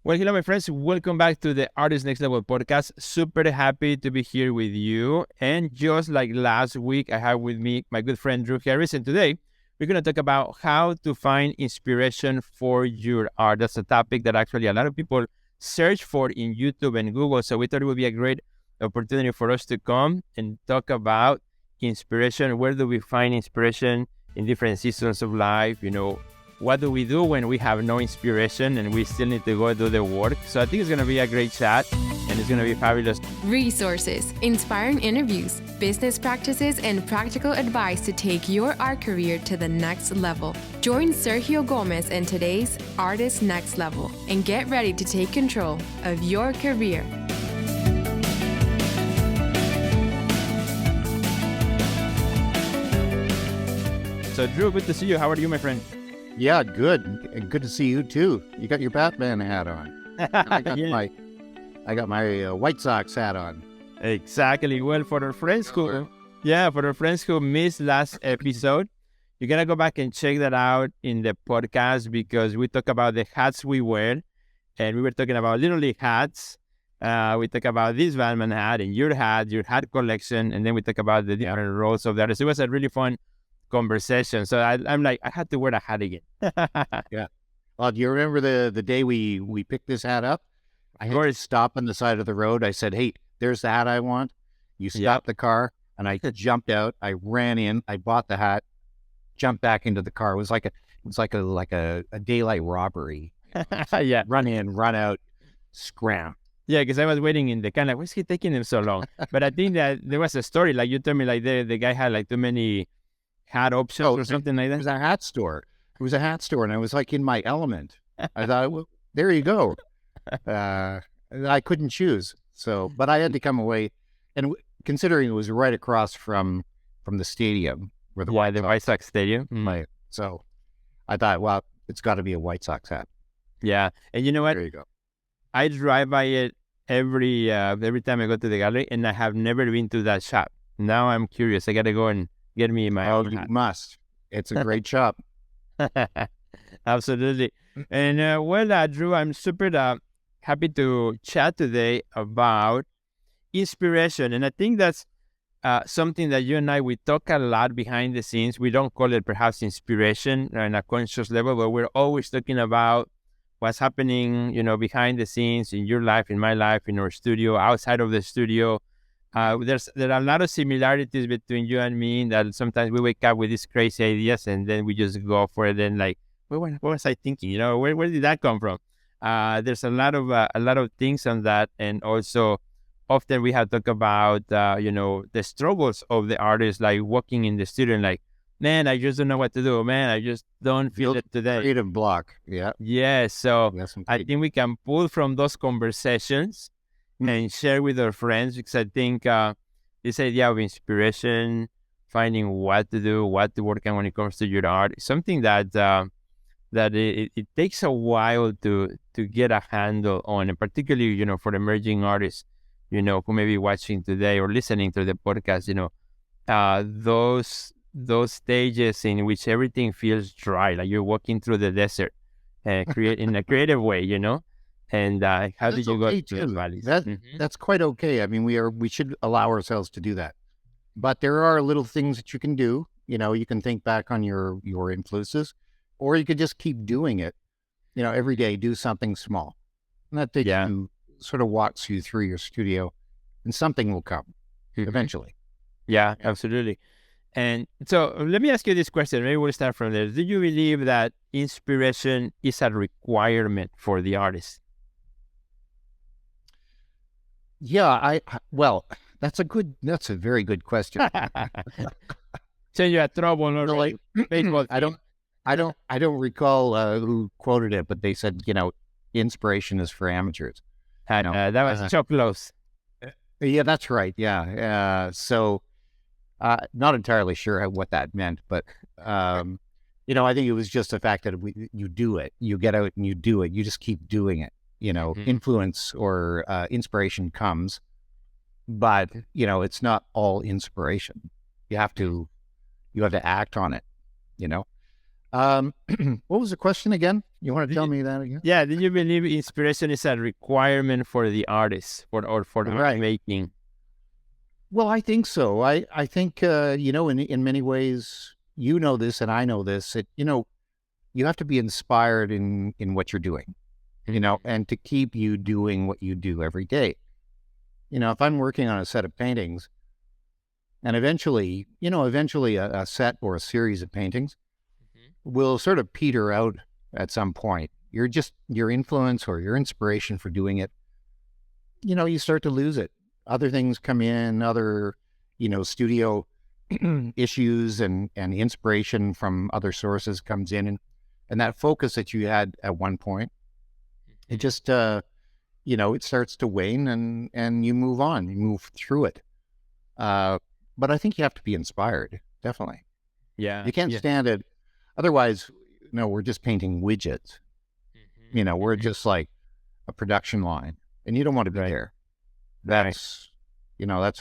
Well, hello, my friends. Welcome back to the Art NXT Level podcast. Super happy to be here with you. And just like last week, I have with me my good friend Drew Harris. And today, we're going to talk about how to find inspiration for your art. That's a topic that actually a lot of people search for in YouTube and Google. So we thought it would be a great opportunity for us to come and talk about inspiration. Where do we find inspiration in different seasons of life? What do we do when we have no inspiration and we still need to go do the work? So I think it's going to be a great chat and it's going to be fabulous. Resources, inspiring interviews, business practices, and practical advice to take your art career to the next level. Join Sergio Gomez in today's Artist Next Level and get ready to take control of your career. So Drew, good to see you. How are you, my friend? Yeah, good. Good to see you too. You got your Batman hat on. I got my White Sox hat on. Exactly. Well, for our friends who missed last episode, you gotta go back and check that out in the podcast because we talk about the hats we wear, and we were talking about literally hats. We talk about this Batman hat and your hat collection, and then we talk about the different roles of the artist. It was a really fun conversation. So I'm like, I had to wear a hat again. Yeah. Well, do you remember the day we picked this hat up? I had to stop on the side of the road. I said, "Hey, there's the hat I want." You stopped the car, and I jumped out. I ran in. I bought the hat. Jumped back into the car. It was like a daylight robbery. Yeah. Run in, run out, scram. Yeah, because I was waiting in the car. Like, why is he taking him so long? But I think that there was a story. Like you told me, like the guy had like too many hat options or something like that. It was a hat store. And I was like in my element. I thought, well, there you go. I couldn't choose. So, but I had to come away, and considering it was right across from the stadium where the White Sox stadium. So I thought, well, it's got to be a White Sox hat. Yeah, and you know what? There you go. I drive by it every time I go to the gallery, and I have never been to that shop. Now I'm curious. I got to go and get me my own hat. You must. It's a great shop. Absolutely. And Drew, I'm super happy to chat today about inspiration. And I think that's something that you and we talk a lot behind the scenes. We don't call it perhaps inspiration on a conscious level, but we're always talking about what's happening, behind the scenes in your life, in my life, in our studio, outside of the studio. There are a lot of similarities between you and me that sometimes we wake up with these crazy ideas and then we just go for it. And like, what was I thinking? Where did that come from? There's a lot of things on that, and also often we have talked about the struggles of the artist, like walking in the studio and like, man, I just don't know what to do. Man, I just don't feel it today. Creative block. Yeah. Yeah. So I think we can pull from those conversations and share with our friends, because I think this idea of inspiration, finding what to do, what to work on when it comes to your art, is something that it takes a while to get a handle on, and particularly for emerging artists, who may be watching today or listening to the podcast, those stages in which everything feels dry, like you're walking through the desert, create in a creative way, And how did you go through those valleys? That's quite okay. I mean, we should allow ourselves to do that. But there are little things that you can do. You can think back on your influences, or you could just keep doing it. Every day, do something small. And that takes you, sort of walks you through your studio, and something will come eventually. Yeah, absolutely. And so let me ask you this question. Maybe we'll start from there. Do you believe that inspiration is a requirement for the artist? Yeah, well, that's a very good question. Change your trouble, no, like baseball. I don't recall who quoted it, but they said, inspiration is for amateurs. That was so close. Yeah, that's right. Yeah. So, not entirely sure what that meant, but I think it was just the fact that you do it, you get out and you do it, you just keep doing it. Influence or inspiration comes, but it's not all inspiration. You have to act on it. What was the question again? You want to Did tell you- me that again? Yeah, do you believe inspiration is a requirement for the artist for art Right. making? Well, I think so. I think in many ways, you know this and I know this. You have to be inspired in what you're doing, and to keep you doing what you do every day. If I'm working on a set of paintings, and eventually a set or a series of paintings will sort of peter out at some point. Your influence or your inspiration for doing it, you start to lose it. Other things come in, other, studio issues and inspiration from other sources comes in. And that focus that you had at one point, it just, it starts to wane and you move on, you move through it. But I think you have to be inspired, definitely. Yeah, You can't stand it. Otherwise, we're just painting widgets. We're just like a production line, and you don't want to be Right. there. That's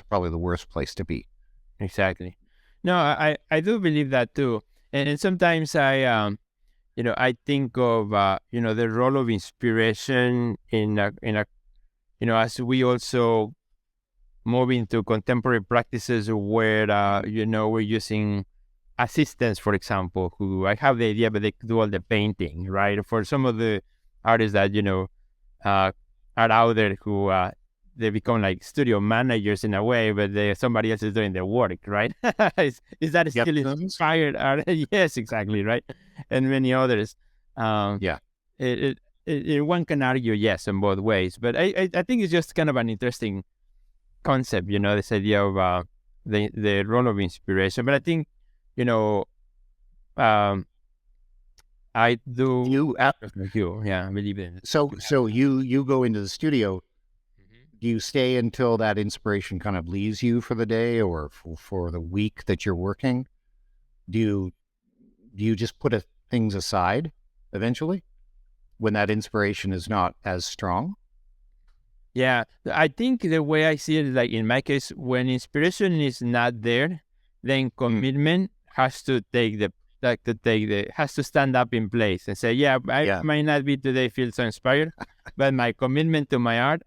probably the worst place to be. Exactly. No, I do believe that too. And sometimes I think of the role of inspiration in a as we also move into contemporary practices where we're using assistants, for example, who I have the idea, but they do all the painting, right? For some of the artists that are out there who they become like studio managers in a way, but somebody else is doing the work, right? is that Yep. still inspired art? Yes, exactly, right. And many others. Yeah. One can argue yes in both ways, but I think it's just kind of an interesting concept, this idea of the role of inspiration. But I think, um, I do. You Yeah, I believe in it. so you go into the studio. Do you stay until that inspiration kind of leaves you for the day or for the week that you're working? Do you just put things aside eventually when that inspiration is not as strong? Yeah, I think the way I see it is like in my case, when inspiration is not there, then commitment has to has to stand up in place and say, yeah, I might not be today feel so inspired, but my commitment to my art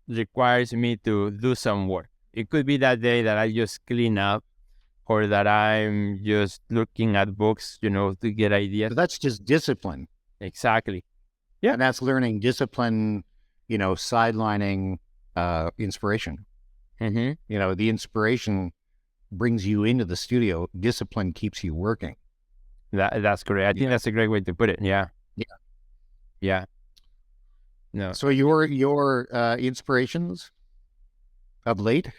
requires me to do some work. It could be that day that I just clean up or that I'm just looking at books, to get ideas. So that's just discipline. Exactly. Yeah. And that's learning discipline, sidelining inspiration. The inspiration brings you into the studio. Discipline keeps you working. That's correct. I think that's a great way to put it. Yeah. Yeah. Yeah. No. So your inspirations of late?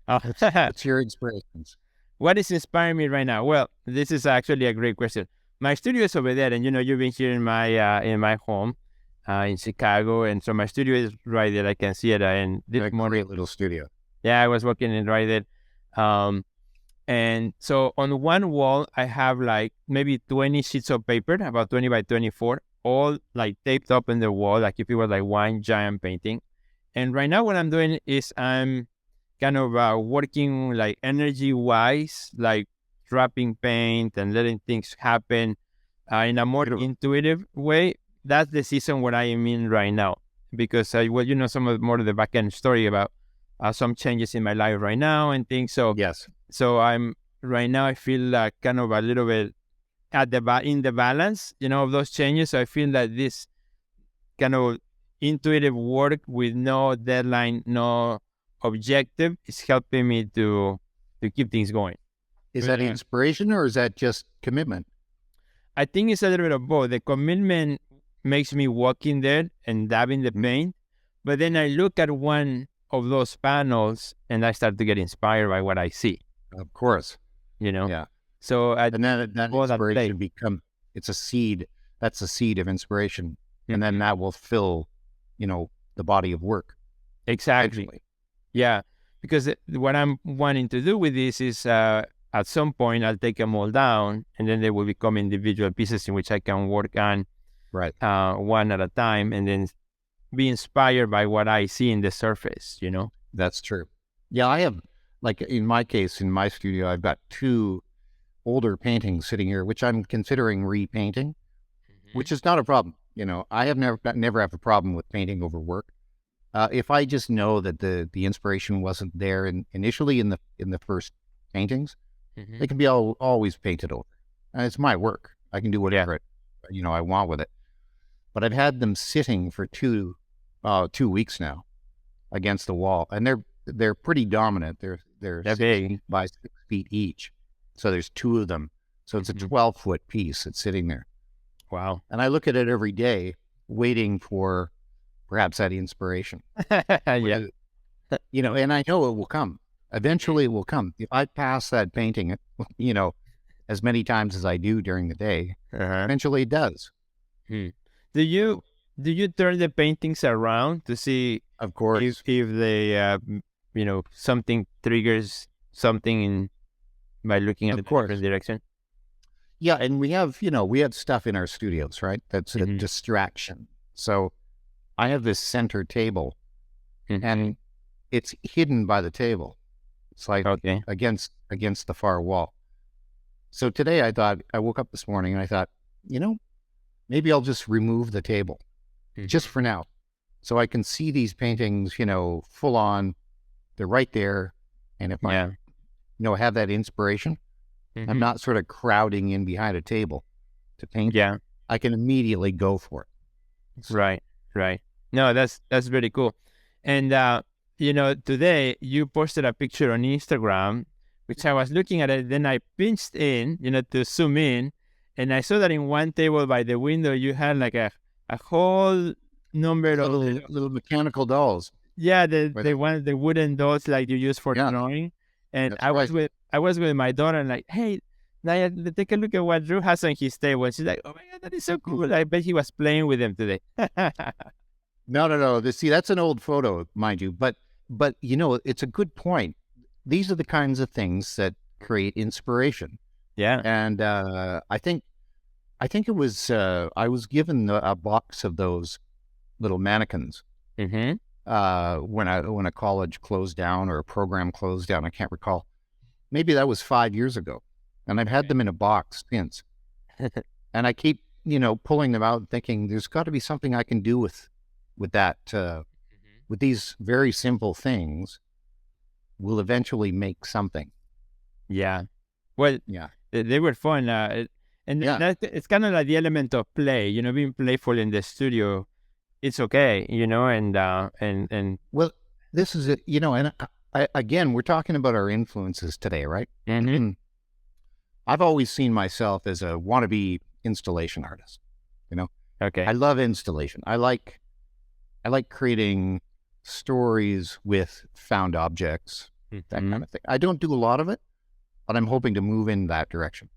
What's your inspirations? What is inspiring me right now? Well, this is actually a great question. My studio is over there, and you've been here in my home in Chicago, and so my studio is right there. I can see it. And this morning, great little studio. Yeah, I was working in right there. And so on one wall, I have like maybe 20 sheets of paper, about 20 by 24, all like taped up in the wall, like if it was like one giant painting. And right now what I'm doing is I'm kind of working like energy-wise, like dropping paint and letting things happen in a more intuitive way. That's the season where I am in right now. Because, some of more of the back-end story about some changes in my life right now and things. So yes. So right now I feel kind of a little bit in the balance, of those changes. So I feel that this kind of intuitive work with no deadline, no objective is helping me to keep things going. Is that inspiration or is that just commitment? I think it's a little bit of both. The commitment makes me walk in there and dab in the paint, but then I look at one of those panels and I start to get inspired by what I see. Of course. Yeah. So and then that inspiration it's a seed. That's a seed of inspiration. And then that will fill, the body of work. Exactly. Eventually. Yeah. Because what I'm wanting to do with this is at some point I'll take them all down and then they will become individual pieces in which I can work on one at a time and then be inspired by what I see in the surface, That's true. Yeah, I have, like in my case, in my studio, I've got two older paintings sitting here, which I'm considering repainting, which is not a problem. I have never have a problem with painting over work. If I just know that the inspiration wasn't there initially in the first paintings, they can be always painted over. And it's my work. I can do whatever I want with it. But I've had them sitting for 2 weeks now against the wall, and they're pretty dominant. They're 6 feet by 6 feet each, so there's 2 of them. So it's a 12-foot piece that's sitting there. Wow! And I look at it every day, waiting for perhaps that inspiration. Yeah. And I know it will come. Eventually, it will come. If I pass that painting, as many times as I do during the day, eventually it does. Do you turn the paintings around to see, of course, if they something triggers something by looking at a different direction? Yeah, and we have stuff in our studios, right? That's a distraction. So I have this center table, and it's hidden by the table. It's like against the far wall. So today I woke up this morning and I thought, maybe I'll just remove the table just for now, so I can see these paintings, full on. They're right there, and if I, have that inspiration, I'm not sort of crowding in behind a table to paint. Yeah, I can immediately go for it. So. Right. No, that's very cool. And today you posted a picture on Instagram, which I was looking at it. Then I pinched in, to zoom in, and I saw that in one table by the window you had like a whole number of little mechanical dolls. Yeah, the wooden dolls like you use for drawing. And I was with my daughter and like, hey, Naya, take a look at what Drew has on his table. And she's like, oh my God, that is so cool. I bet he was playing with them today. No. See, that's an old photo, mind you. But it's a good point. These are the kinds of things that create inspiration. Yeah. And I think it was I was given a box of those little mannequins. When a college closed down or a program closed down, I can't recall. Maybe that was 5 years ago, and I've had them in a box since. And I keep, pulling them out and thinking there's got to be something I can do with that. With these very simple things, we'll eventually make something. Yeah. Well, they were fun. It's kind of like the element of play, being playful in the studio. It's okay, and well, this is it, and again, we're talking about our influences today, right? I've always seen myself as a wannabe installation artist. Okay. I love installation. I like creating stories with found objects, that kind of thing. I don't do a lot of it, but I'm hoping to move in that direction.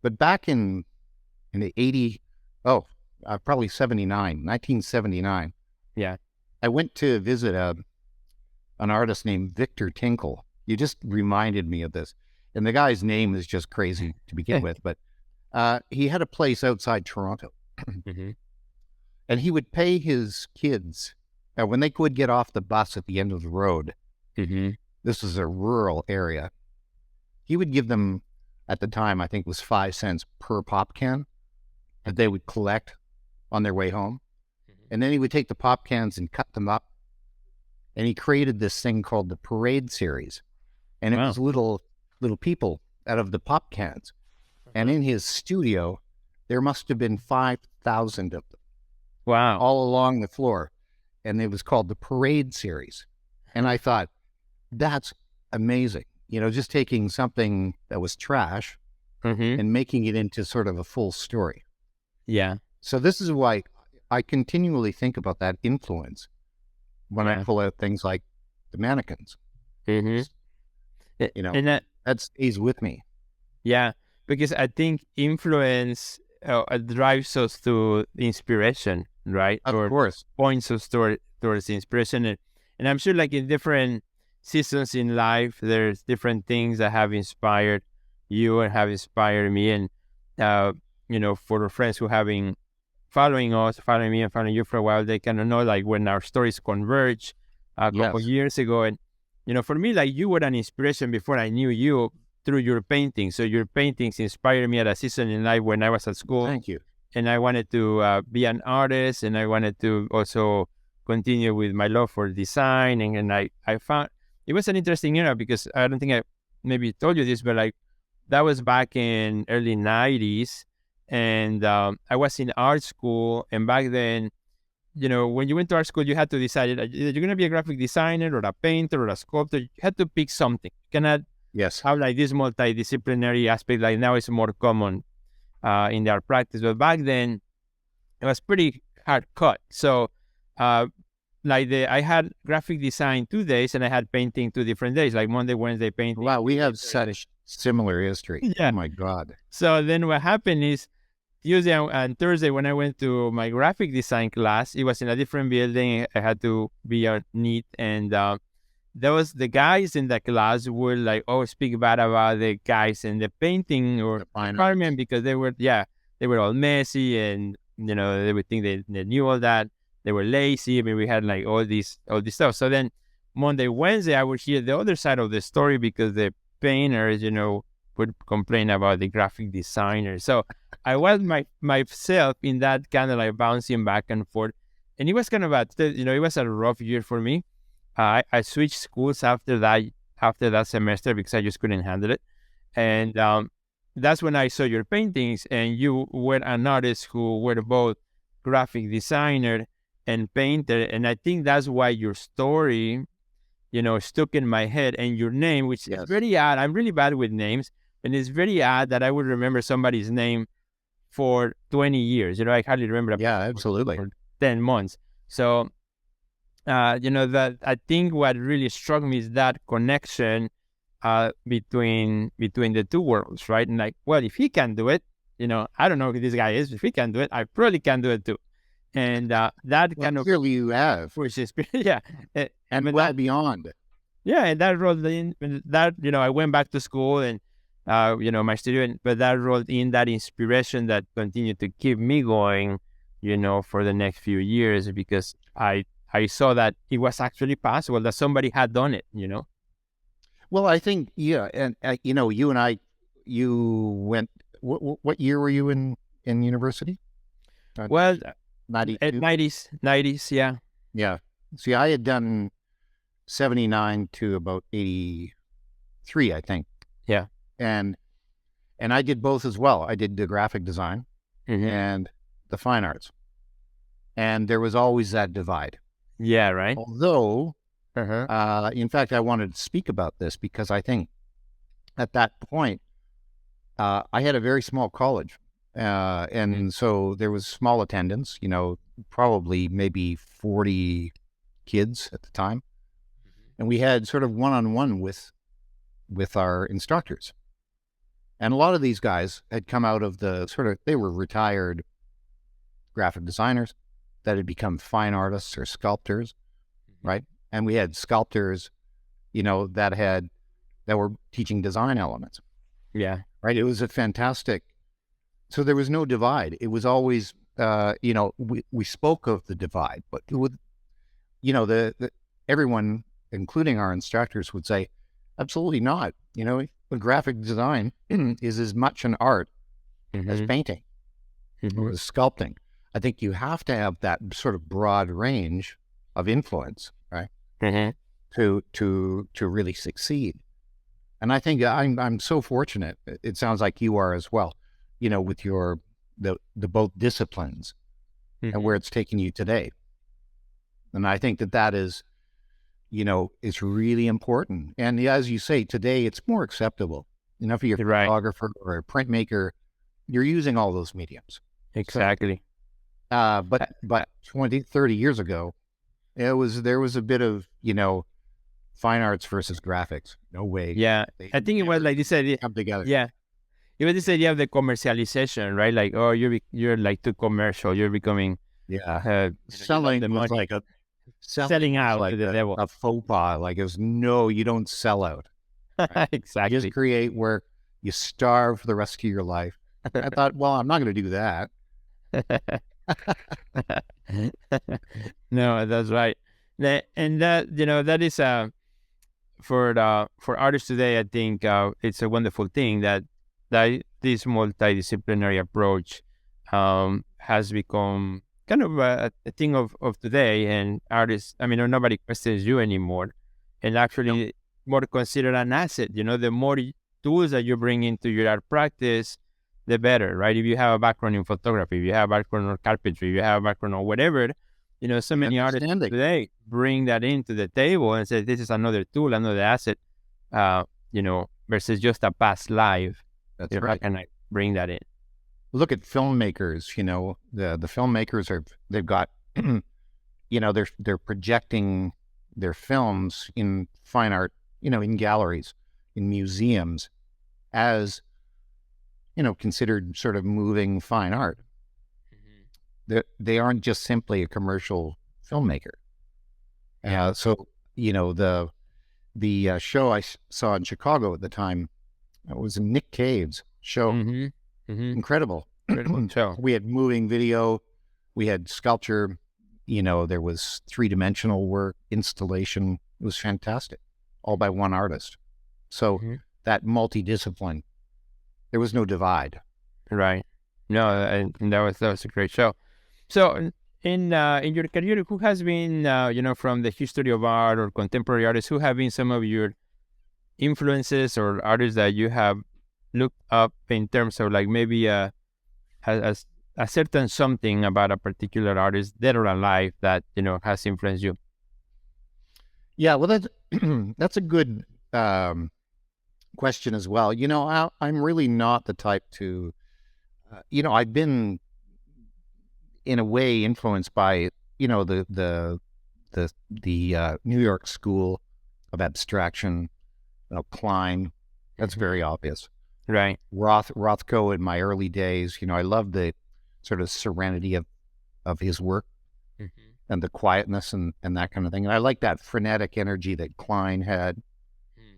But back in the probably 1979. Yeah. I went to visit an artist named Victor Tinkle. You just reminded me of this. And the guy's name is just crazy to begin with. But he had a place outside Toronto. And he would pay his kids, when they would get off the bus at the end of the road, this is a rural area, he would give them, at the time, I think it was 5 cents per pop can that they would collect on their way home. And then he would take the pop cans and cut them up. And he created this thing called the Parade Series. And it was little people out of the pop cans. And in his studio, there must have been 5,000 of them. Wow. All along the floor. And it was called the Parade Series. And I thought, that's amazing. Just taking something that was trash and making it into sort of a full story. Yeah. So this is why I continually think about that influence when I pull out things like the mannequins. And that stays with me. Yeah, because I think influence drives us to inspiration, right? Of course. Points us towards inspiration. And I'm sure like in different seasons in life, there's different things that have inspired you and have inspired me. And, for the friends who have been following me and following you for a while, they kind of know like when our stories converge a couple years ago. And, for me, like you were an inspiration before I knew you, through your paintings. So your paintings inspired me at a season in life when I was at school. Thank you. And I wanted to be an artist, and I wanted to also continue with my love for design. And I found it was an interesting era because I don't think I maybe told you this, but like that was back in early 90s. And I was in art school. And back then, when you went to art school, you had to decide either you're going to be a graphic designer or a painter or a sculptor. You had to pick something. You cannot Yes. have like this multidisciplinary aspect. Like now it's more common in their practice, but back then it was pretty hard cut. So I had graphic design 2 days and I had painting 2 different days, like Monday, Wednesday painting. Wow, we have such similar history. Yeah. Oh my God. So then what happened is Tuesday and Thursday when I went to my graphic design class, it was in a different building. I had to be neat, and there was the guys in the class would like speak bad about the guys in the painting or department because they were all messy, and they would think they knew all that. They were lazy. I mean, we had like all this stuff. So then Monday, Wednesday, I would hear the other side of the story because the painters, would complain about the graphic designer. So I was myself in that kind of like bouncing back and forth, and it was kind of it was a rough year for me. I switched schools after that semester because I just couldn't handle it. And that's when I saw your paintings, and you were an artist who were both graphic designer and painter. And I think that's why your story, stuck in my head, and your name, which is very odd. I'm really bad with names, and it's very odd that I would remember somebody's name for 20 years. I hardly remember. Yeah, absolutely. For 10 months. So, that I think what really struck me is that connection between the two worlds, right? And like, well, if he can do it, I don't know who this guy is. If he can do it, I probably can do it too. And that kind of clearly you have, which is and well beyond. Yeah, and that rolled in. That I went back to school and my student, but that rolled in that inspiration that continued to keep me going, for the next few years, because I saw that it was actually possible that somebody had done it. Well, I think and you and I, you went. What year were you in university? Well, 92? 90s, yeah. Yeah. See, I had done 79 to about 83, I think. Yeah. And I did both as well. I did the graphic design and the fine arts. And there was always that divide. Yeah, right. Although, in fact, I wanted to speak about this because I think at that point, I had a very small college. And so there was small attendance, probably maybe 40 kids at the time. And we had sort of one-on-one with our instructors. And a lot of these guys had come out of they were retired graphic designers that had become fine artists or sculptors, right? And we had sculptors, that were teaching design elements. Yeah. Right. It was a fantastic. So there was no divide. It was always, we spoke of the divide, but with, everyone, including our instructors, would say, absolutely not. Graphic design is as much an art as painting or as sculpting. I think you have to have that sort of broad range of influence, right? To really succeed. And I think I'm so fortunate. It sounds like you are as well, with your the both disciplines and where it's taken you today. And I think that is, it's really important. And as you say, today it's more acceptable. If you're a photographer or a printmaker, you're using all those mediums. Exactly. So, but 20, 30 years ago, there was a bit of, fine arts versus graphics. No way. Yeah. I think it was like this idea. Come together. Yeah. It was this idea of the commercialization, right? Like, oh, you're like too commercial. You're becoming selling was like selling out like to the devil. A faux pas. Like it was you don't sell out. Right? Exactly. You just create where you starve for the rest of your life. I thought, well, I'm not going to do that. No, that's right. And that, that is for artists today, I think it's a wonderful thing that this multidisciplinary approach has become kind of a thing of today, and artists, I mean, nobody questions you anymore, and actually more considered an asset. The more tools that you bring into your art practice, the better, right? If you have a background in photography, if you have a background in carpentry, if you have a background or whatever, so many artists today bring that into the table and say, this is another tool, another asset, versus just a past life. That's right. How can I bring that in? Look at filmmakers, the filmmakers they've got, they're projecting their films in fine art, in galleries, in museums as, considered sort of moving fine art. They aren't just simply a commercial filmmaker. So, the show I saw in Chicago at the time, it was Nick Cave's show. Incredible show. We had moving video, we had sculpture, there was 3-dimensional work, installation. It was fantastic, all by one artist. So that multidiscipline, there was no divide. Right. No, and that was a great show. So in your career, who has been, from the history of art or contemporary artists, who have been some of your influences or artists that you have looked up in terms of like maybe a certain something about a particular artist, dead or alive, that, has influenced you? Yeah, well, that's a good question as well. I'm really not the type to, I've been in a way influenced by, the New York School of Abstraction, Klein. That's very obvious. Right. Rothko in my early days, I love the sort of serenity of his work and the quietness and that kind of thing. And I like that frenetic energy that Klein had.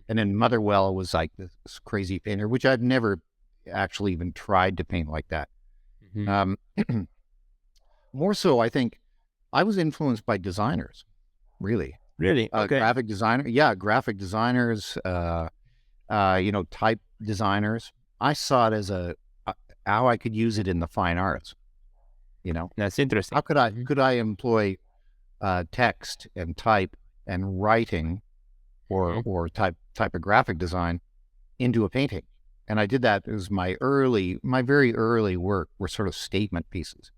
And then Motherwell was like this crazy painter, which I've never actually even tried to paint like that. More so, I think I was influenced by designers, really. Really? Okay. Graphic designers, type designers. I saw it as how I could use it in the fine arts. That's interesting. How could I employ text and type and writing or typographic design into a painting? And I did that. It was my very early work were sort of statement pieces.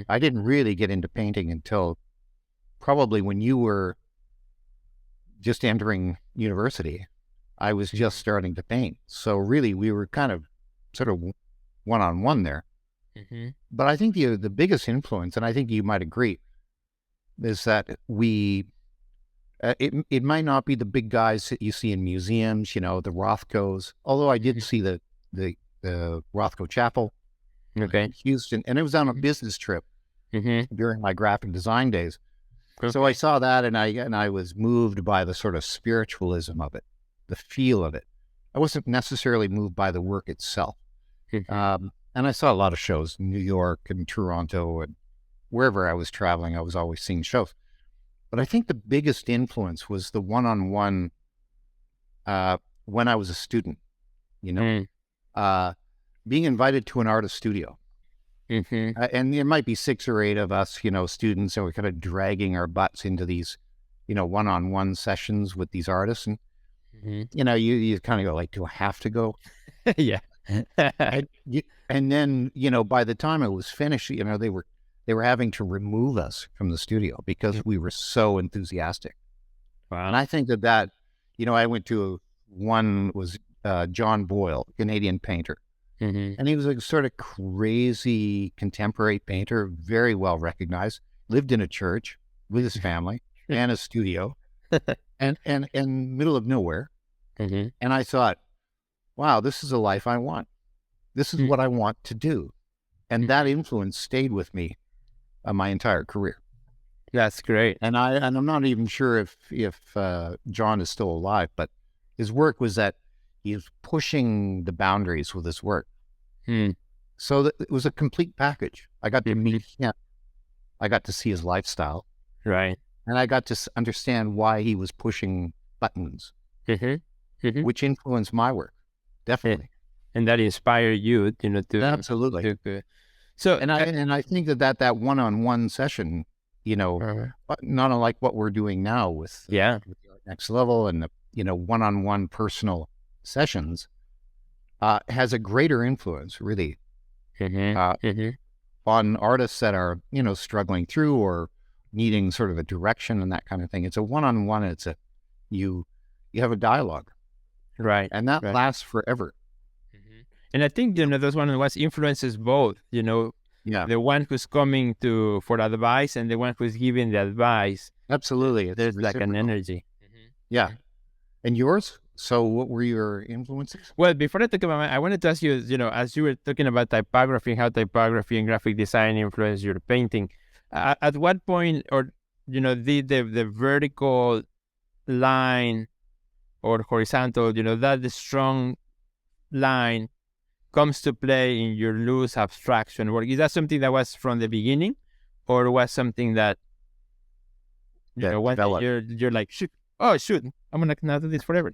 I didn't really get into painting until probably when you were just entering university. I was just starting to paint. So really we were kind of sort of one-on-one there. But I think the biggest influence, and I think you might agree, is that it might not be the big guys that you see in museums, the Rothkos, although I did see the Rothko Chapel in Houston, and it was on a business trip during my graphic design days. So I saw that, and I was moved by the sort of spiritualism of it, the feel of it. I wasn't necessarily moved by the work itself. And I saw a lot of shows in New York and Toronto and wherever I was traveling. I was always seeing shows. But I think the biggest influence was the one-on-one when I was a student, being invited to an artist studio. And there might be 6 or 8 of us, students, and we're kind of dragging our butts into these, one-on-one sessions with these artists. And, you kind of go like, do I have to go? Yeah. And then, by the time it was finished, they were having to remove us from the studio because we were so enthusiastic. Wow. And I think that, I went to one was John Boyle, Canadian painter. And he was a sort of crazy contemporary painter, very well recognized, lived in a church with his family and a studio and middle of nowhere. And I thought, wow, this is a life I want. This is what I want to do. And that influence stayed with me my entire career. That's great. And I'm not even sure if John is still alive, but his work was that he's pushing the boundaries with his work. So it was a complete package. I got to meet him. I got to see his lifestyle. Right. And I got to understand why he was pushing buttons which influenced my work, definitely. And that inspired you, to Absolutely. So, and I think that one-on-one session, not unlike what we're doing now with the Art Next Level and the one-on-one personal sessions, has a greater influence, really, on artists that are struggling through or needing sort of a direction and that kind of thing. It's a one-on-one. It's you have a dialogue, right, and that lasts forever. And I think those one was influences both. The one who's coming for advice and the one who's giving the advice. Absolutely, there's like an energy. Yeah. And yours? So what were your influences? Well, before I talk about mine, I wanted to ask you, as you were talking about typography, how typography and graphic design influence your painting, at what point, or, the vertical line or horizontal, that the strong line comes to play in your loose abstraction work? Is that something that was from the beginning, or was something that, you're like, shoot, I'm gonna now do this forever?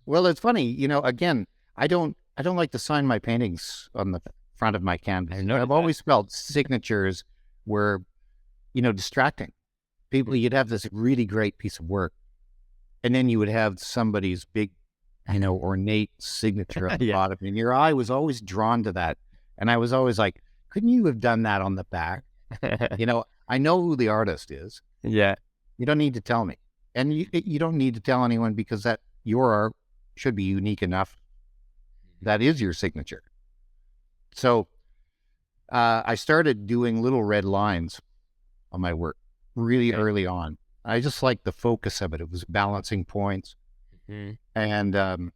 Well, it's funny, again, I don't like to sign my paintings on the front of my canvas. I've always felt signatures were, distracting. People, you'd have this really great piece of work, and then you would have somebody's big, ornate signature at the bottom, and your eye was always drawn to that. And I was always like, couldn't you have done that on the back? I know who the artist is. Yeah. You don't need to tell me. And you don't need to tell anyone, because that your art should be unique enough. That is your signature. So I started doing little red lines on my work really early on. I just liked the focus of it. It was balancing points. And then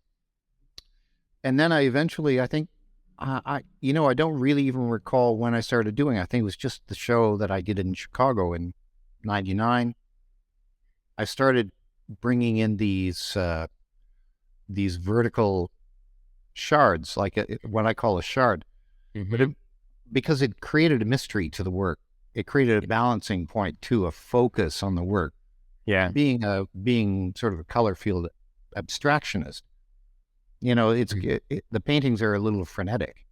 I eventually, I think, I don't really even recall when I started doing it. I think it was just the show that I did in Chicago in 99. I started bringing in these vertical shards, like what I call a shard, but because it created a mystery to the work. It created a balancing point too, a focus on the work. Yeah, being sort of a color field abstractionist. The paintings are a little frenetic,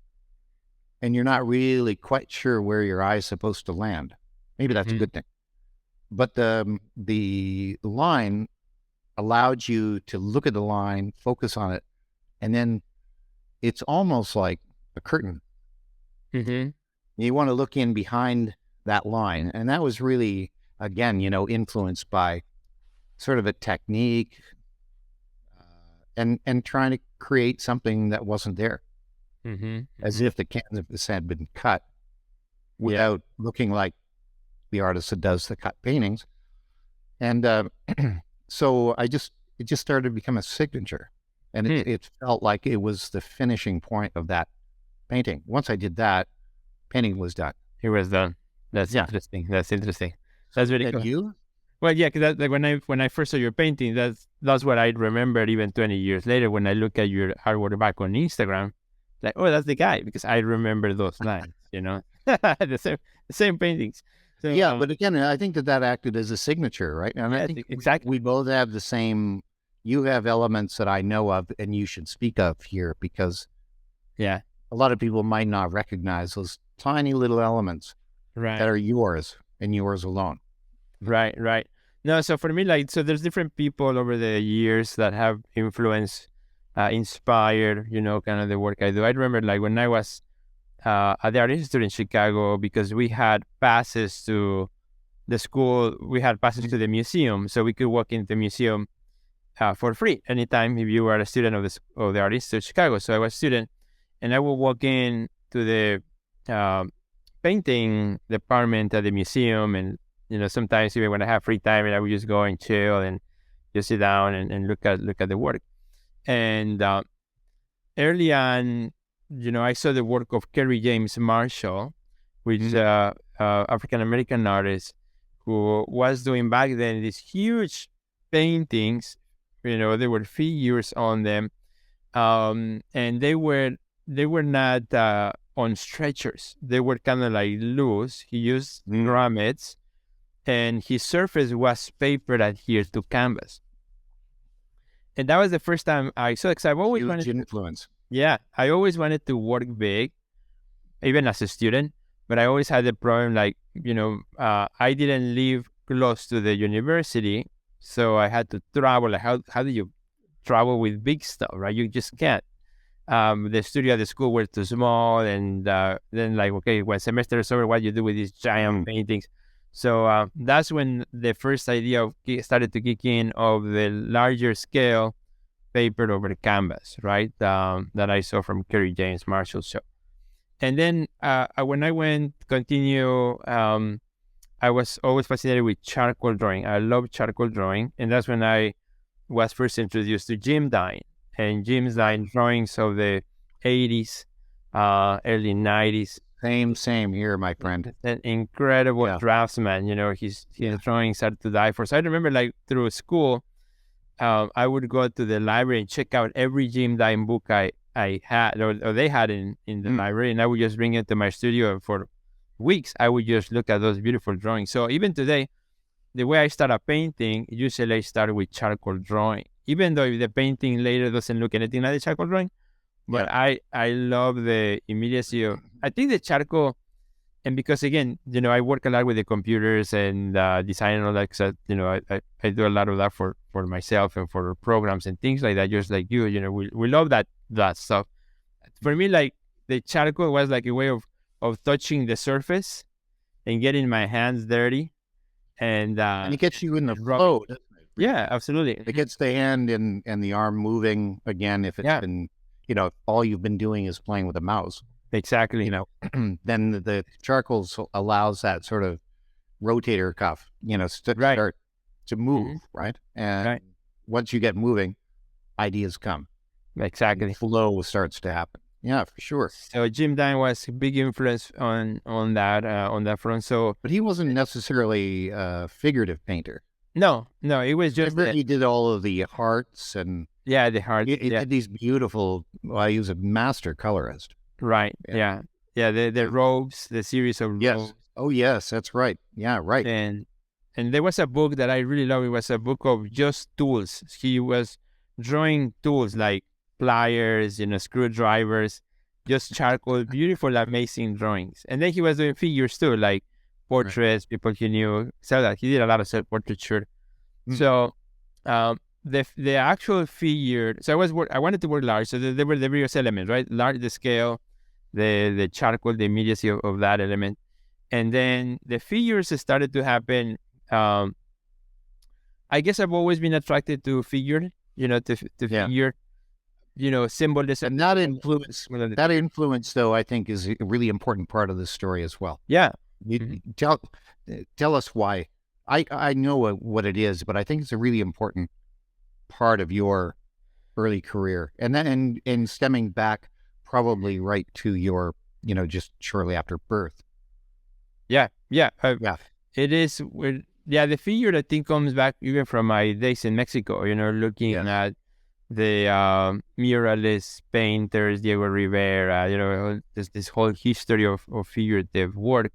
and you're not really quite sure where your eye is supposed to land. Maybe that's a good thing. But the line allowed you to look at the line, focus on it, and then it's almost like a curtain. You want to look in behind that line. And that was really, again, influenced by sort of a technique, and trying to create something that wasn't there, as if the canvas had been cut without looking like the artist that does the cut paintings. And so it just started to become a signature, and it felt like it was the finishing point of that painting. Once I did that, painting was done. It was done. That's interesting. That's really cool. You? Well, yeah, because like when I first saw your painting, that's what I remembered even 20 years later when I look at your artwork back on Instagram. Like, oh, that's the guy, because I remember those lines, the same paintings. So, yeah, but again, I think that acted as a signature, right? And I think exactly we both have the same. You have elements that I know of, and you should speak of here, because a lot of people might not recognize those tiny little elements that are yours and yours alone. Right. No, so for me, there's different people over the years that have influenced, inspired, kind of the work I do. I remember when I was at the Art Institute in Chicago, because we had passes to the school, we had passes to the museum, so we could walk into the museum for free anytime if you were a student of the Art Institute of Chicago. So I was a student, and I would walk in to the painting department at the museum, and sometimes even when I have free time, and I would just go and chill and just sit down and look at the work. And early on, I saw the work of Kerry James Marshall, which is an African American artist who was doing back then these huge paintings. There were figures on them, and they were not on stretchers. They were kind of like loose. He used grommets, and his surface was paper adhered to canvas. And that was the first time I saw it, 'cause I've always Huge wanted, influence. yeah, I always wanted to work big, even as a student, but I always had the problem, like, I didn't live close to the university, so I had to travel. Like, how do you travel with big stuff, right? You just can't. The studio at the school were too small, and then, like, okay, when semester is over, what do you do with these giant paintings? So that's when the first idea started to kick in, of the larger scale paper over the canvas, right? That I saw from Kerry James Marshall's show. And then when I went continue, I was always fascinated with charcoal drawing. I love charcoal drawing, and that's when I was first introduced to Jim Dine and Jim's Dine drawings of the 80s, early 90s. Same here, my friend. An incredible draftsman. His drawings are to die for. So I remember, like, through school, I would go to the library and check out every Jim Dine book I had, or they had in the library, and I would just bring it to my studio, and for weeks I would just look at those beautiful drawings. So even today, the way I start a painting, usually I start with charcoal drawing, even though the painting later doesn't look anything like the charcoal drawing. But I love the immediacy of, I think, the charcoal. And because, again, I work a lot with the computers and design and all that, because I do a lot of that for myself and for programs and things like that, just like you. We love that stuff. For me, like, the charcoal was like a way of touching the surface and getting my hands dirty, and it gets you in the flow. Yeah, absolutely. It gets the hand and the arm moving again. If it's been, if all you've been doing is playing with a mouse. Exactly. Then the charcoal allows that sort of rotator cuff, start to move, right? And once you get moving, ideas come. Exactly. Flow starts to happen. Yeah, for sure. So Jim Dine was a big influence on that front. So, but he wasn't necessarily a figurative painter. No, it was just he did all of the hearts and the hearts. He did these beautiful. Well, he was a master colorist. Right. Yeah. The robes, the series of robes. Oh yes, that's right. Yeah, right. And there was a book that I really love. It was a book of just tools. He was drawing tools like pliers, screwdrivers, just charcoal, beautiful, amazing drawings. And then he was doing figures too, like portraits, people he knew. So that he did a lot of self-portraiture. So the actual figure. So I wanted to work large. So there were the various elements, right? Large, the scale, the charcoal, the immediacy of that element, and then the figures started to happen. I guess I've always been attracted to figure, figure, symbolism. And that influence, though, I think is a really important part of this story as well. Yeah. Tell us why. I know what it is, but I think it's a really important part of your early career, and then and stemming back probably right to your, just shortly after birth. Yeah. It is. The figure, I think, comes back even from my days in Mexico. Looking at the muralist painters, Diego Rivera. This whole history of figurative work,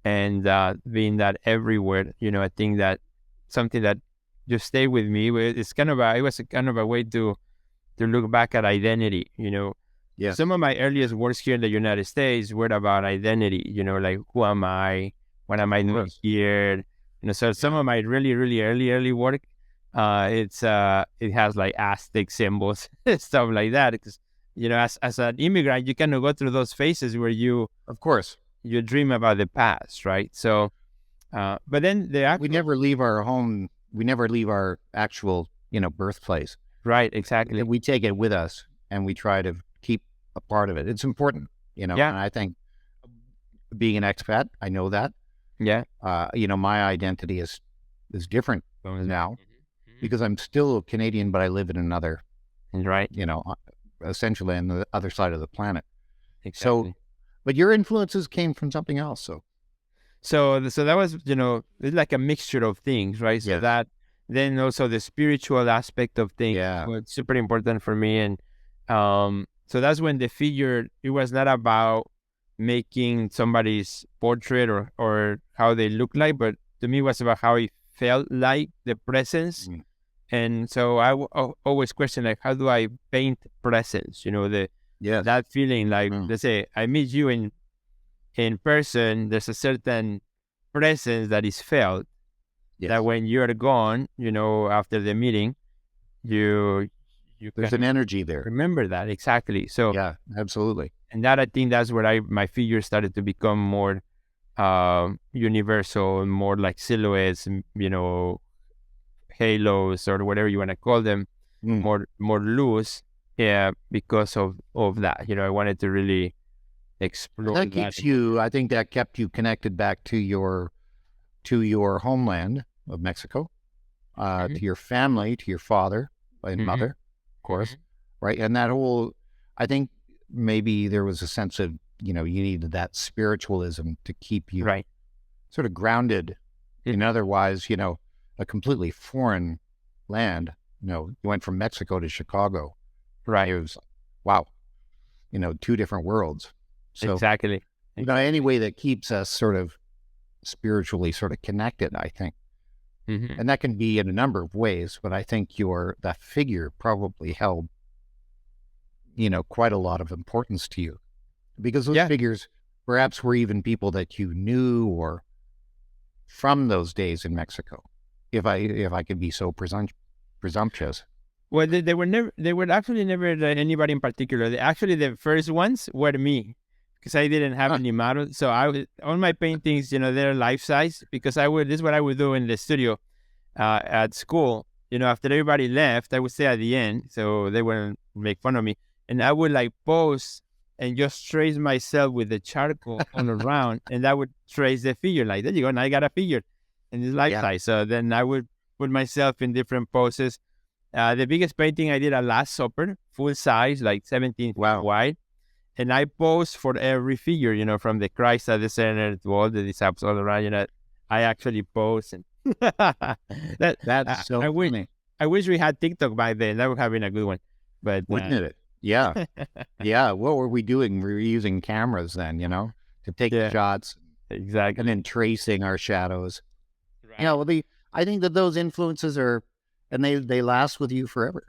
and being that everywhere. I think that something that just stayed with me. It was kind of a way to look back at identity. Some of my earliest works here in the United States were about identity. Like, who am I? What am I doing here? So some of my really, really early work, it has like Aztec symbols, stuff like that. Because as an immigrant, you kind of go through those phases where you, of course, you dream about the past, right? So, but then we never leave our home. We never leave our actual, birthplace. Right. Exactly. We take it with us, and we try to keep a part of it. It's important, And I think being an expat, I know that. Yeah. My identity is different now because I'm still Canadian, but I live in another, right. Essentially on the other side of the planet. Exactly. So, but your influences came from something else. So that was, it's like a mixture of things, right? So that, then also the spiritual aspect of things was super important for me. And so that's when the figure, it was not about making somebody's portrait or how they look like, but to me it was about how it felt like, the presence And so I always question, like, how do I paint presence? That feeling, like, let's say I meet you in person, there's a certain presence that is felt that when you're gone, after the meeting, you there's can an energy there. remember that. Exactly. So yeah, absolutely. and that, I think that's where my figure started to become more universal, more like silhouettes, halos or whatever you want to call them, more loose. Yeah, because of that. I wanted to really explore That keeps you, I think that kept you connected back to your homeland of Mexico, to your family, to your father and mother, of course, right? And that whole, I think maybe there was a sense of, you needed that spiritualism to keep you sort of grounded in otherwise, a completely foreign land. You went from Mexico to Chicago. Right. It was, wow, two different worlds. So, exactly. Any way that keeps us sort of spiritually sort of connected, I think. And that can be in a number of ways, but I think that figure probably held, quite a lot of importance to you, because those figures perhaps were even people that you knew or from those days in Mexico, if I could be so presumptuous. Well, they were actually never anybody in particular. The first ones were me, because I didn't have any model. So all my paintings, they're life size, because this is what I would do in the studio at school. After everybody left, I would stay at the end, so they wouldn't make fun of me. And I would like pose and just trace myself with the charcoal on around, and I would trace the figure. Like, there you go, and I got a figure, and it's life size. So then I would put myself in different poses. The biggest painting I did at Last Supper, full size, like 17 feet wide. And I posed for every figure, from the Christ at the center to all the disciples all around, I actually posed. And That's so funny. I wish we had TikTok back then. That would have been a good one. But wouldn't it? Yeah. Yeah. What were we doing? We were using cameras then, to take shots. Exactly. And then tracing our shadows. Right. Well, I think that those influences and they last with you forever,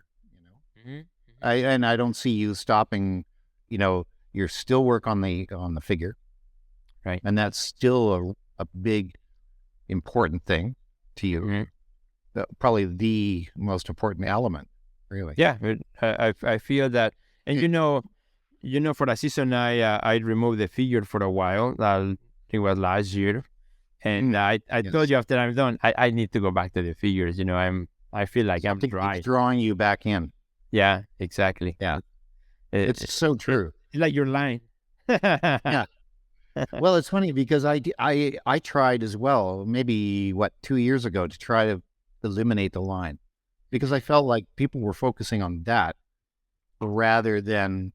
and I don't see you stopping, you're still work on the figure. Right. And that's still a big, important thing to you. Probably the most important element, really. Yeah. I feel that, and for a season, I removed the figure for a while. I think it was last year. And I told you, after I'm done, I need to go back to the figures. I feel like I'm dry. Drawing you back in. Yeah, exactly. Yeah. It's so true. It's like your line. Yeah. Well, it's funny because I tried as well, maybe 2 years ago, to try to eliminate the line, because I felt like people were focusing on that rather than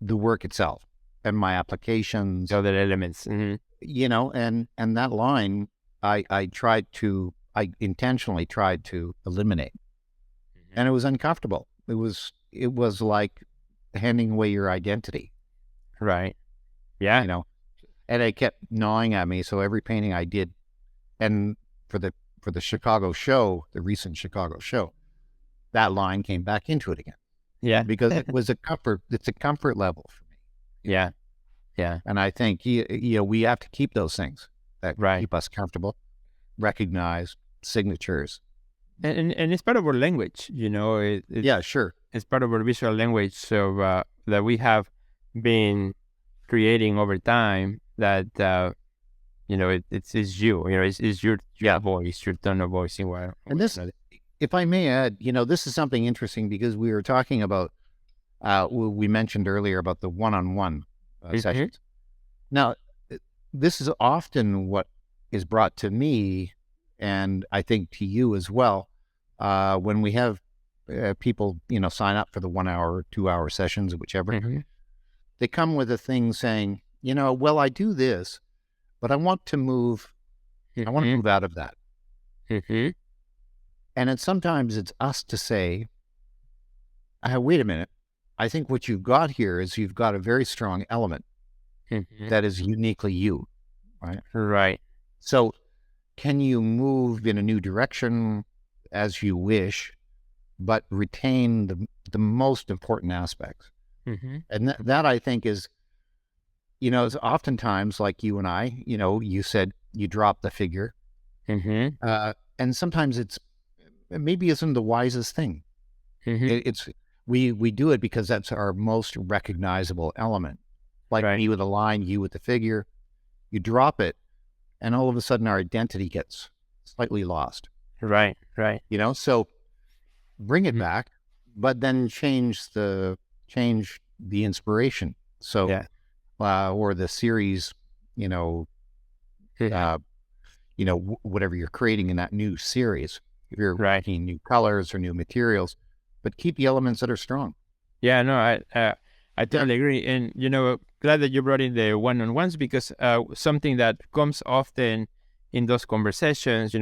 the work itself and my applications. Other elements. And that line, I intentionally tried to eliminate, and it was uncomfortable. It was like handing away your identity. Right. Yeah. And it kept gnawing at me. So every painting I did, and for the Chicago show, the recent Chicago show, that line came back into it again. Yeah. Because it's a comfort level for me. Yeah. Yeah. And I think, we have to keep those things that keep us comfortable, recognize signatures. And it's part of our language, Yeah, sure. It's part of our visual language. So that we have been creating over time, that, it's you, it's your voice, your tone of voice. And this, if I may add, this is something interesting, because we were talking about, we mentioned earlier about the one-on-one sessions. Now, this is often what is brought to me, and I think to you as well, when we have people, sign up for the 1 hour or 2 hour sessions, whichever. They come with a thing saying, well, I do this, but I want to move. I want to move out of that. And sometimes it's us to say, wait a minute. I think what you've got here is you've got a very strong element that is uniquely you, right? Right. So can you move in a new direction? as you wish, but retain the most important aspects. And that I think is, is oftentimes like you and I, you said you drop the figure, and sometimes maybe isn't the wisest thing. It's we do it because that's our most recognizable element. Like me with a line, you with the figure. You drop it, and all of a sudden our identity gets slightly lost. Right. So bring it back, but then change the inspiration. So, or the series, whatever you're creating in that new series, if you're making new colors or new materials, but keep the elements that are strong. Yeah, no, I totally agree. And, glad that you brought in the one-on-ones, because something that comes often in those conversations,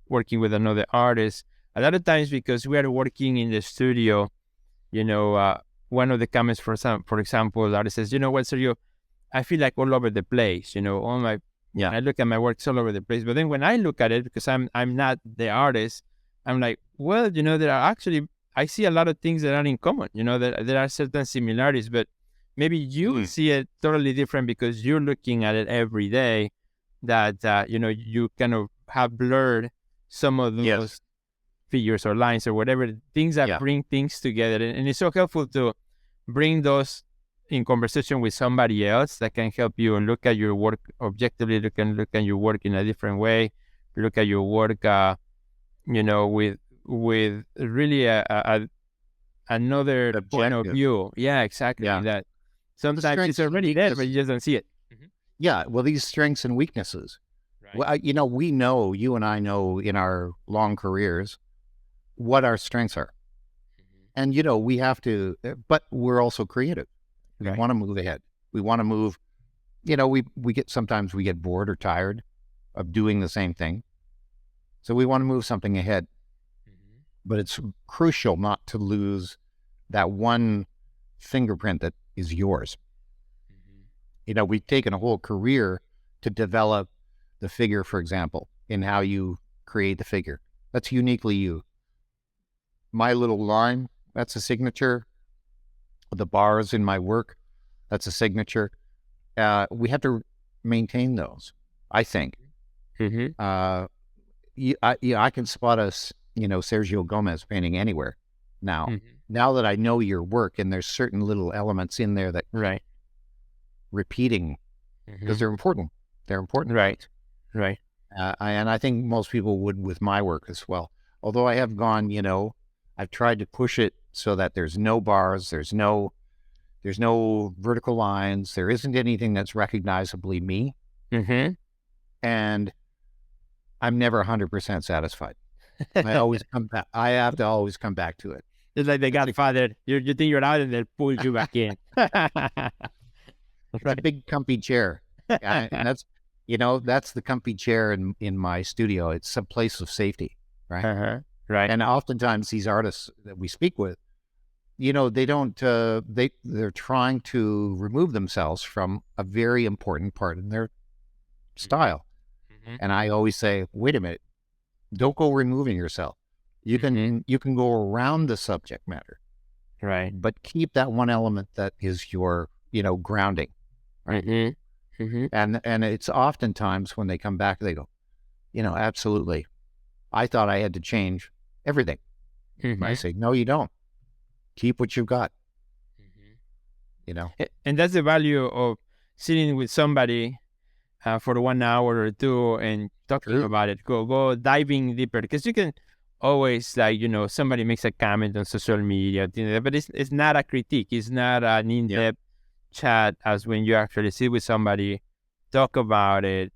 working with another artist, a lot of times because we are working in the studio, one of the comments, for example, the artist says, you know what, Sergio, I feel like all over the place, I look at my work, it's all over the place. But then when I look at it, because I'm not the artist, I'm like, well, there are actually, I see a lot of things that are in common, there are certain similarities, but maybe you see it totally different because you're looking at it every day, that, you kind of have blurred some of those figures or lines or whatever, things that bring things together. And it's so helpful to bring those in conversation with somebody else that can help you look at your work objectively, look at your work in a different way, look at your work, with really another point of view. Yeah, exactly. That sometimes it's already there, but you just don't see it. Yeah. Well, these strengths and weaknesses. Well, we know, you and I know in our long careers what our strengths are. And, we have to, but we're also creative. We want to move ahead. We want to move, sometimes we get bored or tired of doing the same thing. So we want to move something ahead. But it's crucial not to lose that one fingerprint that is yours. We've taken a whole career to develop the figure, for example, in how you create the figure. That's uniquely you. My little line, that's a signature. The bars in my work, that's a signature. We have to maintain those, I think. I can spot us, Sergio Gomez painting anywhere now. Now that I know your work, and there's certain little elements in there that repeating, because they're important. They're important. Right. And I think most people would with my work as well. Although I have gone, I've tried to push it so that there's no bars, there's no vertical lines, there isn't anything that's recognizably me. And I'm never 100% satisfied. I always come back. I have to always come back to it. It's like the Godfather. You think you're out, and they pull you back in. It's a big comfy chair. And that's the comfy chair in my studio. It's a place of safety, right? Right. And oftentimes these artists that we speak with, they don't, they're trying to remove themselves from a very important part in their style. And I always say, wait a minute, don't go removing yourself. You can go around the subject matter, right? But keep that one element that is your, grounding, right? And it's oftentimes when they come back, they go, absolutely, I thought I had to change everything. I say, no, you don't. Keep what you've got. And that's the value of sitting with somebody for 1 hour or two and talking about it. Go diving deeper, because you can always, somebody makes a comment on social media, but it's not a critique. It's not an in-depth chat as when you actually sit with somebody, talk about it,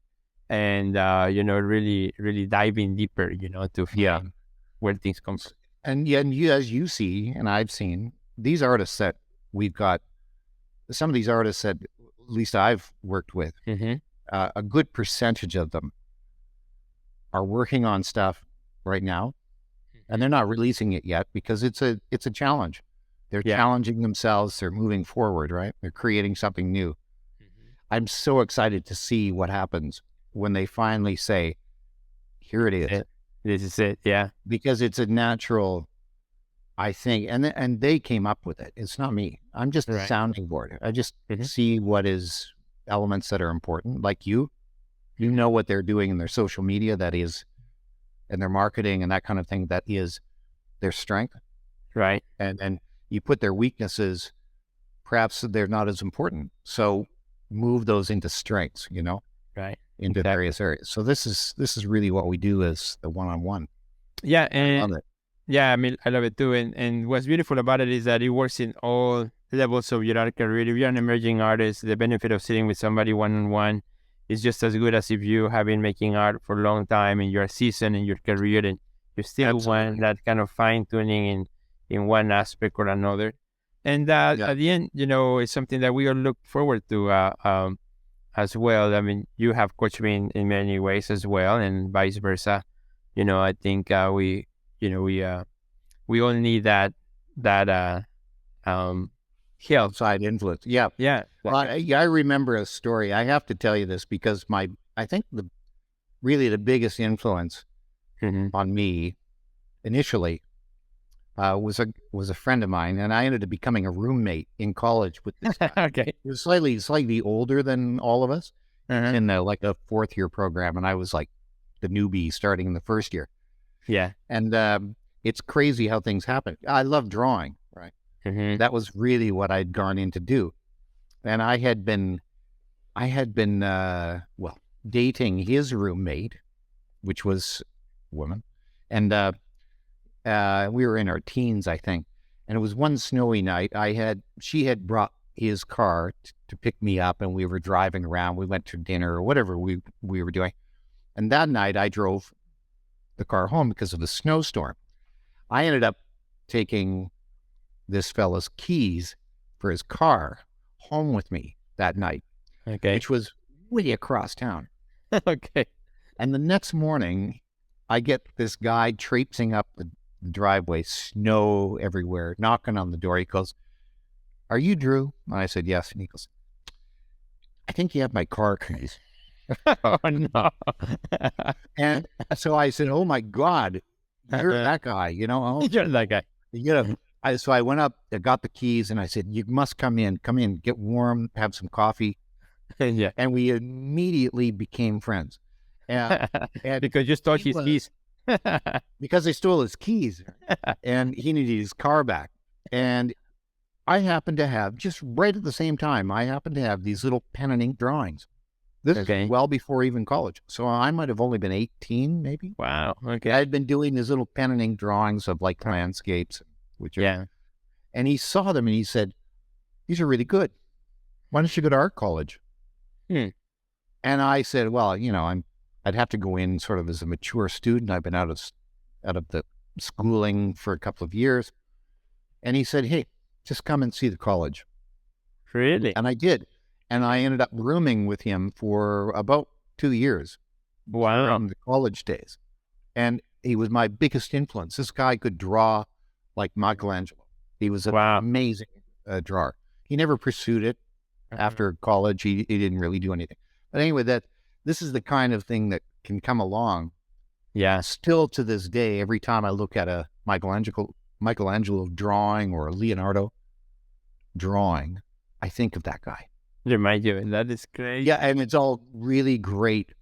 and really, really diving deeper, to find where things come from. And you, as you see, and I've seen, these artists that we've got, some of these artists that at least I've worked with, a good percentage of them are working on stuff right now, and they're not releasing it yet because it's a challenge. They're challenging themselves. They're moving forward, right? They're creating something new. I'm so excited to see what happens when they finally say, here it is. This is it. Yeah. because it's a natural, I think, and they came up with it. It's not me. I'm just a Right. sounding board. I just Mhm. see what is elements that are important. Like you know what they're doing in their social media, that is, and their marketing and that kind of thing, that is their strength. Right. And then you put their weaknesses, perhaps they're not as important. So move those into strengths, Right. into Exactly. various areas. So this is really what we do, is the one-on-one. Yeah. I And love it. yeah, I mean, I love it too. And what's beautiful about it is that it works in all levels of your art career. If you're an emerging artist, the benefit of sitting with somebody one on one is just as good as if you have been making art for a long time and you're seasoned in your career and you still want Absolutely. that kind of fine tuning in one aspect or another. And that Yeah. at the end, it's something that we all look forward to as well. I mean, you have coached me in many ways as well, and vice versa. I think we all need that um help. Outside influence. Yeah. Yeah. Well, Exactly. I remember a story. I have to tell you this because I think the biggest influence Hmm. on me initially was a friend of mine, and I ended up becoming a roommate in college with this guy. Okay. He was slightly older than all of us. He was Uh-huh. in like a fourth year program, and I was like the newbie starting in the first year. Yeah. And it's crazy how things happen. I love drawing, right? Hmm. That was really what I'd gone in to do, and I had been well, dating his roommate, which was a woman, and we were in our teens, I think. And it was one snowy night. She had brought his car to pick me up, and we were driving around. We went to dinner or whatever we were doing. And that night, I drove the car home because of the snowstorm. I ended up taking this fella's keys for his car home with me that night, Okay. which was way across town. Okay. And the next morning, I get this guy traipsing up the driveway, snow everywhere, knocking on the door. He goes, "Are you Drew?" And I said, "Yes." And he goes, "I think you have my car keys." Oh no. And so I said, "Oh my God, you're that guy, Oh, You're that guy. So I went up, I got the keys, and I said, "You must come in, get warm, have some coffee." Yeah. And we immediately became friends. And, and Because you stole he his was, keys. because they stole his keys, and he needed his car back. And I happened to have, just right at the same time, I happened to have these little pen and ink drawings. This is Okay. well before even college. So I might have only been 18, maybe. Wow. I Okay. had been doing these little pen and ink drawings of like landscapes, Yeah. and he saw them and he said, "These are really good. Why don't you go to art college?" Hmm. And I said, "Well, I'd have to go in sort of as a mature student. I've been out of the schooling for a couple of years." And he said, "Hey, just come and see the college." Really? And I did. And I ended up rooming with him for about 2 years Wow. from the college days. And he was my biggest influence. This guy could draw like Michelangelo. He was an Wow. amazing drawer. He never pursued it after college. He didn't really do anything. But anyway, this is the kind of thing that can come along. Yeah. Still to this day, every time I look at a Michelangelo drawing or a Leonardo drawing, I think of that guy. Remind you. That is great. Yeah, and it's all really great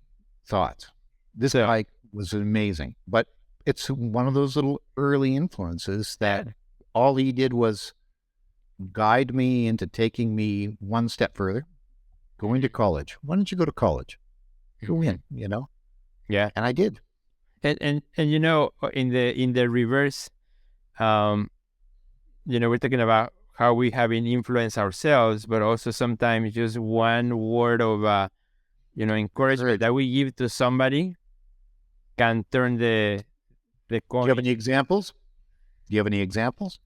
thoughts. This So guy was amazing, but it's one of those little early influences that all he did was guide me into taking me one step further, going to college. Why don't you go to college? Go in, yeah. and I did. And in the reverse, um, we're talking about how we have been influenced ourselves, but also sometimes just one word of encouragement that we give to somebody can turn the Do you coin. have any examples? Do you have any examples?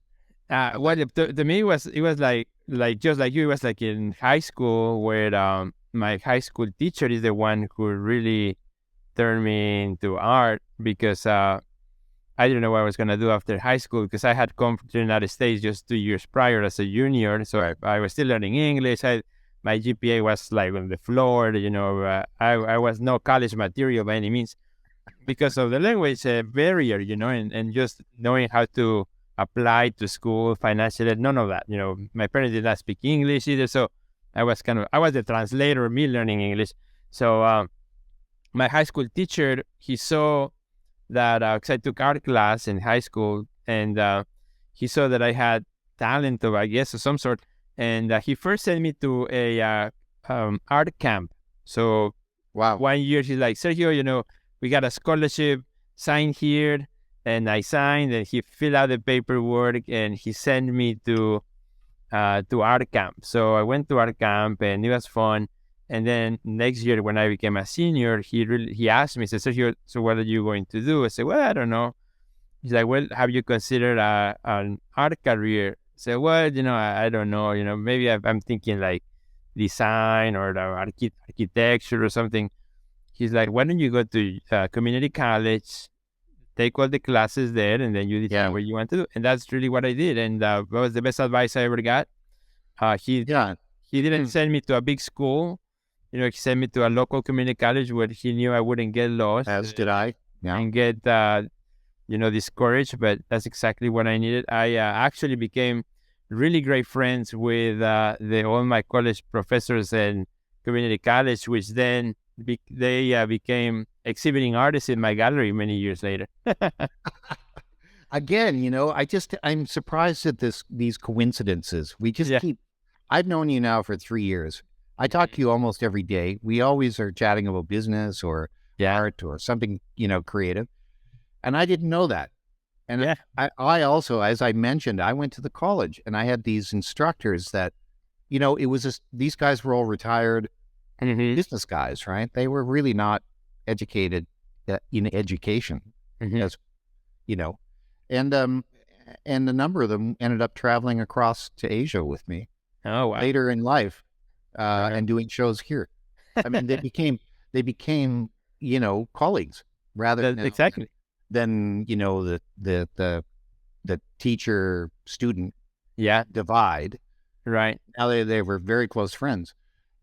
Well, to me it was like just like you, it was like in high school where my high school teacher is the one who really turned me into art because I didn't know what I was gonna do after high school because I had come to the United States just 2 years prior as a junior, so Right. I was still learning English. My GPA was like on the floor, I was no college material by any means. because of the language barrier, and just knowing how to apply to school financially, none of that. My parents did not speak English either, so I was the translator, me learning English. So my high school teacher, he saw that, because I took art class in high school, and he saw that I had talent of, I guess, of some sort, and he first sent me to a art camp. So Wow. 1 year, he's like, Sergio, we got a scholarship, sign here. And I signed, and he filled out the paperwork, and he sent me to art camp. So I went to art camp, and it was fun. And then next year, when I became a senior, he asked me, he said, Sergio, so what are you going to do? I said, well, I don't know. He's like, well, have you considered an art career? I said, well, I don't know. Maybe I'm thinking like design or the architecture or something. He's like, why don't you go to community college, take all the classes there, and then you decide what you want to do. And that's really what I did. And that was the best advice I ever got. He didn't send me to a big school. He sent me to a local community college where he knew I wouldn't get lost. As did I. Yeah. And get, discouraged. But that's exactly what I needed. I actually became really great friends with all my college professors and community college, which then they became exhibiting artists in my gallery many years later. Again, I'm surprised at these coincidences. We just keep. I've known you now for 3 years. I talk to you almost every day. We always are chatting about business or art or something, creative. And I didn't know that. And I also, as I mentioned, I went to the college and I had these instructors that, it was just, these guys were all retired business guys, right? They were really not educated in education, as and a number of them ended up traveling across to Asia with me. Oh, wow. Later in life, and doing shows here. I mean, they became colleagues rather than the teacher student divide. Right. Now they were very close friends,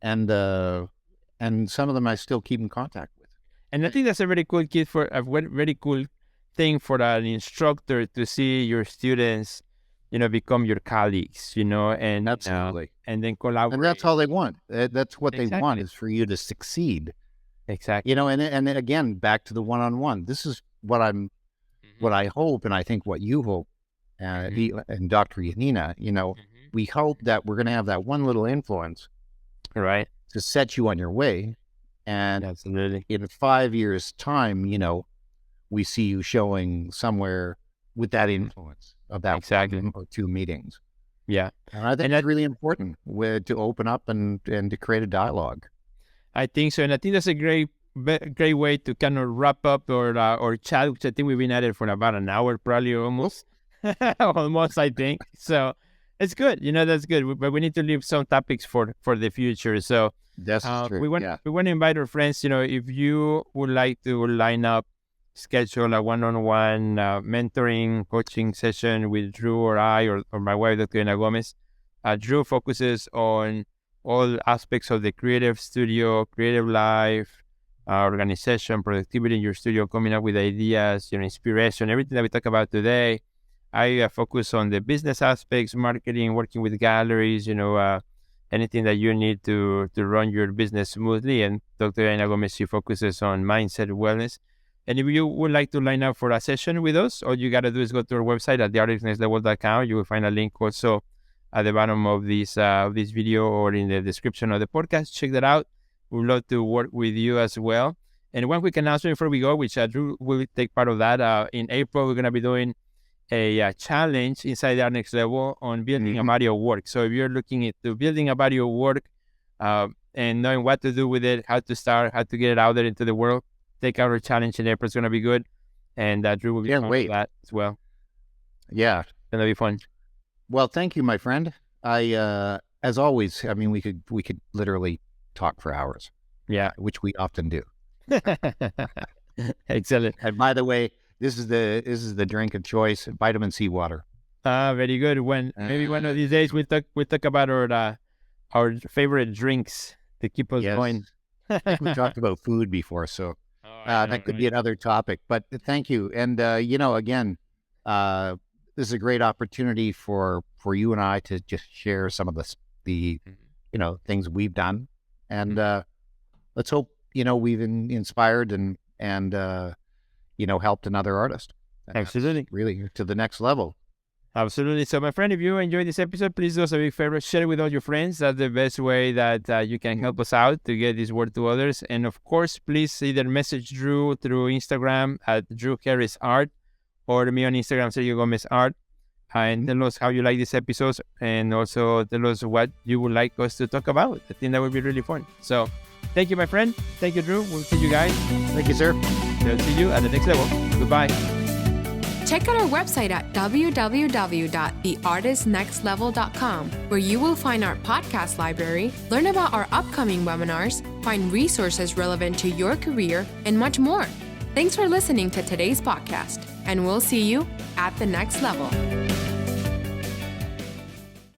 and some of them I still keep in contact with. And I think that's a very cool very cool thing for an instructor to see your students, become your colleagues, and absolutely, and then collaborate. And that's all they want. That's what they want, is for you to succeed. Exactly. And again, back to the one-on-one. This is what I hope, and I think what you hope, and Dr. Yanina, we hope that we're going to have that one little influence, right, to set you on your way. And absolutely, in 5 years' time, we see you showing somewhere with that influence of that one or two meetings. Yeah. And I think that's really important to open up and to create a dialogue. I think so. And I think that's a great way to kind of wrap up or chat, which I think we've been at it for about an hour, probably almost. Almost, I think. So it's good. That's good. But we need to leave some topics for the future. So that's true. We want to invite our friends, if you would like to line up, schedule a one-on-one mentoring, coaching session with Drew or I or my wife, Dr. Ana Gomez. Drew focuses on all aspects of the creative studio, creative life, organization, productivity in your studio, coming up with ideas, inspiration, everything that we talk about today. I focus on the business aspects, marketing, working with galleries, anything that you need to run your business smoothly. And Dr. Ana Gomez, she focuses on mindset, wellness. And if you would like to line up for a session with us, all you got to do is go to our website at theartnxtlevel.com. You will find a link also at the bottom of this video or in the description of the podcast. Check that out. We'd love to work with you as well. And one quick announcement before we go, which Drew will take part of that. In April, we're going to be doing a challenge inside the Art Next Level on building a body of work. So if you're looking into building a body of work and knowing what to do with it, how to start, how to get it out there into the world, take out our challenge in April. It's going to be good. And Drew will be on that as well. Yeah. It's going to be fun. Well, thank you, my friend. As always, I mean, we could literally talk for hours. Yeah. Which we often do. Excellent. And by the way, this is the drink of choice, vitamin C water. Very good. Maybe one of these days we'll talk about our favorite drinks to keep us going. We talked about food before, so That could be another topic, but thank you. And, again, this is a great opportunity for you and I to just share some of the things we've done. And let's hope, we've inspired and helped another artist. Absolutely. Really to the next level. Absolutely. So, my friend, if you enjoyed this episode, please do us a big favor, share it with all your friends. That's the best way that you can help us out to get this word to others. And of course, please either message Drew through Instagram at Drew Harris Art or me on Instagram, Sergio Gomez Art, and tell us how you like these episodes and also tell us what you would like us to talk about. I think that would be really fun. So, thank you, my friend. Thank you, Drew. We'll see you guys. Thank you, sir. We'll see you at the next level. Goodbye. Check out our website at www.theartistnextlevel.com, where you will find our podcast library, learn about our upcoming webinars, find resources relevant to your career, and much more. Thanks for listening to today's podcast, and we'll see you at the next level.